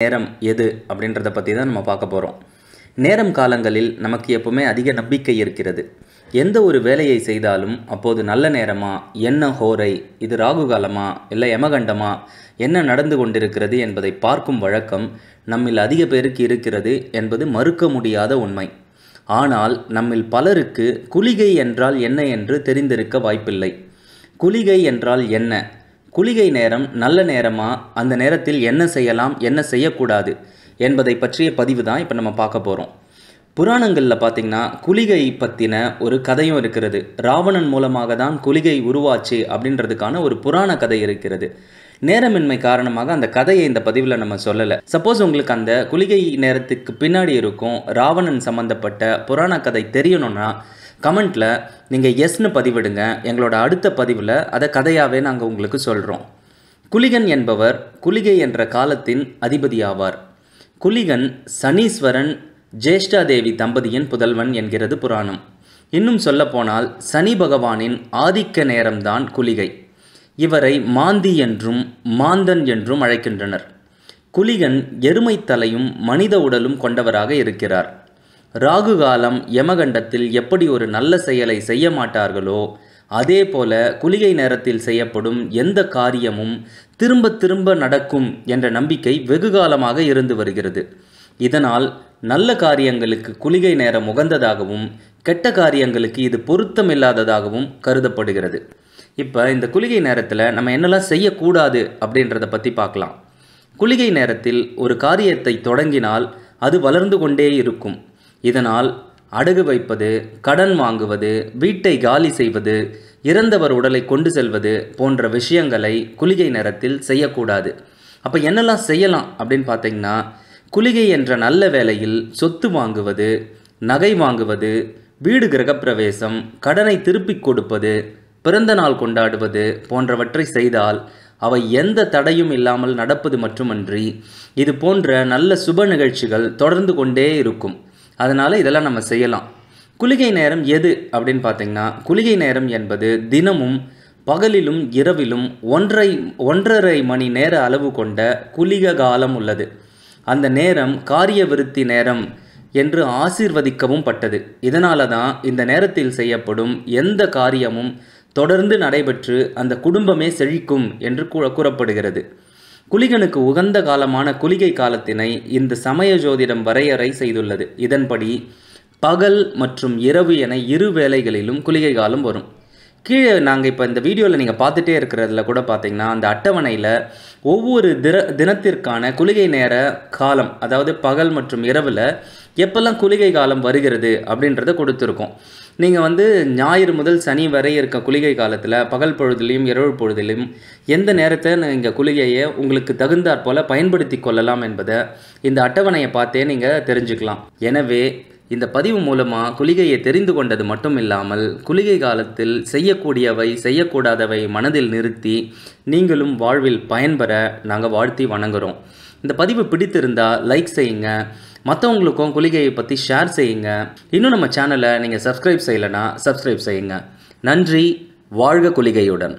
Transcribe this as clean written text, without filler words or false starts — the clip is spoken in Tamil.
நேரம் எது அப்படின்றத பற்றி தான் நம்ம பார்க்க போகிறோம். நேரம் காலங்களில் நமக்கு எப்பவுமே அதிக நம்பிக்கை இருக்கிறது. எந்த ஒரு வேலையை செய்தாலும் அப்போது நல்ல நேரமா, என்ன ஹோரை, இது ராகு காலமா, இல்லை யமகண்டமா, என்ன நடந்து கொண்டிருக்கிறது என்பதை பார்க்கும் வழக்கம் நம்மில் அதிக பேருக்கு இருக்கிறது என்பது மறுக்க முடியாத உண்மை. ஆனால் நம்மில் பலருக்கு குளிகை என்றால் என்ன என்று தெரிந்திருக்க வாய்ப்பில்லை. குளிகை என்றால் என்ன, குளிகை நேரம் நல்ல நேரமா, அந்த நேரத்தில் என்ன செய்யலாம் என்ன செய்யக்கூடாது என்பதை பற்றிய பதிவு தான் இப்போ நம்ம பார்க்க போகிறோம். புராணங்களில் பார்த்திங்கன்னா குளிகை பற்றின ஒரு கதையும் இருக்கிறது. ராவணன் மூலமாக தான் குளிகை உருவாச்சு அப்படின்றதுக்கான ஒரு புராண கதை இருக்கிறது. நேரமின்மை காரணமாக அந்த கதையை இந்த பதிவில் நம்ம சொல்லலை. சப்போஸ் உங்களுக்கு அந்த குளிகை நேரத்துக்கு பின்னாடி இருக்கும் ராவணன் சம்மந்தப்பட்ட புராண கதை தெரியணும்னா கமெண்ட்டில் நீங்கள் எஸ்ன்னு பதிவிடுங்க. எங்களோட அடுத்த பதிவில் அதை கதையாகவே நாங்கள் உங்களுக்கு சொல்கிறோம். குளிகன் என்பவர் குளிகை என்ற காலத்தின் அதிபதியாவார். குளிகன் சனீஸ்வரன் ஜேஷ்டாதேவி தம்பதியின் புதல்வன் என்கிறது புராணம். இன்னும் சொல்லப்போனால் சனி பகவானின் ஆதிக்க நேரம்தான் குளிகை. இவரை மாந்தி என்றும் மாந்தன் என்றும் அழைக்கின்றனர். குளிகன் எருமை தலையும் மனித உடலும் கொண்டவராக இருக்கிறார். ராகு காலம் யமகண்டத்தில் எப்படி ஒரு நல்ல செயலை செய்ய மாட்டார்களோ அதே போல குளிகை நேரத்தில் செய்யப்படும் எந்த காரியமும் திரும்ப திரும்ப நடக்கும் என்ற நம்பிக்கை வெகு காலமாக இருந்து வருகிறது. இதனால் நல்ல காரியங்களுக்கு குளிகை நேரம் உகந்ததாகவும் கெட்ட காரியங்களுக்கு இது பொருத்தமில்லாததாகவும் கருதப்படுகிறது. இப்போ இந்த குளிகை நேரத்தில் நம்ம என்னெல்லாம் செய்யக்கூடாது அப்படின்றத பற்றி பார்க்கலாம். குளிகை நேரத்தில் ஒரு காரியத்தை தொடங்கினால் அது வளர்ந்து கொண்டே இருக்கும். இதனால் அடகு வைப்பது, கடன் வாங்குவது, வீட்டை காலி செய்வது, இறந்தவர் உடலை கொண்டு செல்வது போன்ற விஷயங்களை குளிகை நேரத்தில் செய்யக்கூடாது. அப்போ என்னெல்லாம் செய்யலாம் அப்படின்னு பார்த்தீங்கன்னா, குளிகை என்ற நல்ல வேளையில் சொத்து வாங்குவது, நகை வாங்குவது, வீடு கிரகப்பிரவேசம், கடனை திருப்பிக் கொடுப்பது, பிறந்த நாள் கொண்டாடுவது போன்றவற்றை செய்தால் அவை எந்த தடையும் இல்லாமல் நடப்பது மட்டுமன்றி இது போன்ற நல்ல சுப நிகழ்ச்சிகள் தொடர்ந்து கொண்டே இருக்கும். அதனால் இதெல்லாம் நம்ம செய்யலாம். குளிகை நேரம் எது அப்படின்னு பார்த்தீங்கன்னா, குளிகை நேரம் என்பது தினமும் பகலிலும் இரவிலும் 1.5 மணி நேர அளவு கொண்ட குளிக காலம் உள்ளது. அந்த நேரம் காரிய விருத்தி நேரம் என்று ஆசீர்வதிக்கவும் பட்டது. இதனால தான் இந்த நேரத்தில் செய்யப்படும் எந்த காரியமும் தொடர்ந்து நடைபெற்று அந்த குடும்பமே செழிக்கும் என்று கூறப்படுகிறது. குளிகனுக்கு உகந்த காலமான குளிகை காலத்தினை இந்த சமய ஜோதிடம் வரையறை செய்துள்ளது. இதன்படி பகல் மற்றும் இரவு என இரு வேளைகளிலும் குளிகை காலம் வரும். கீழே நாங்கள் இப்போ இந்த வீடியோவில் நீங்கள் பார்த்துட்டே இருக்கிறதுல கூட பார்த்தீங்கன்னா அந்த அட்டவணையில் ஒவ்வொரு தினத்திற்கான குளிகை நேர காலம், அதாவது பகல் மற்றும் இரவில் எப்பெல்லாம் குளிகை காலம் வருகிறது அப்படின்றத கொடுத்துருக்கோம். நீங்கள் ஞாயிறு முதல் சனி வரை இருக்க குளிகை காலத்தில் பகல் பொழுதுலையும் இரவு பொழுதிலையும் எந்த நேரத்தை நீங்கள் குளிகையை உங்களுக்கு தகுந்தாற் போல் பயன்படுத்தி கொள்ளலாம் என்பதை இந்த அட்டவணையை பார்த்தே நீங்கள் தெரிஞ்சுக்கலாம். எனவே இந்த பதிவு மூலமாக குளிகையை தெரிந்து கொண்டது மட்டும் இல்லாமல் குளிகை காலத்தில் செய்யக்கூடியவை செய்யக்கூடாதவை மனதில் நிறுத்தி நீங்களும் வாழ்வில் பயன்பெற நாங்கள் வாழ்த்தி வணங்குகிறோம். இந்த பதிவு பிடித்திருந்தால் லைக் செய்யுங்க, மற்றவங்களுக்கும் குளிகையை பற்றி ஷேர் செய்யுங்க. இன்னும் நம்ம சேனலை நீங்கள் சப்ஸ்கிரைப் செய்யலைன்னா சப்ஸ்கிரைப் செய்யுங்க. நன்றி. வாழ்க குளிகையுடன்.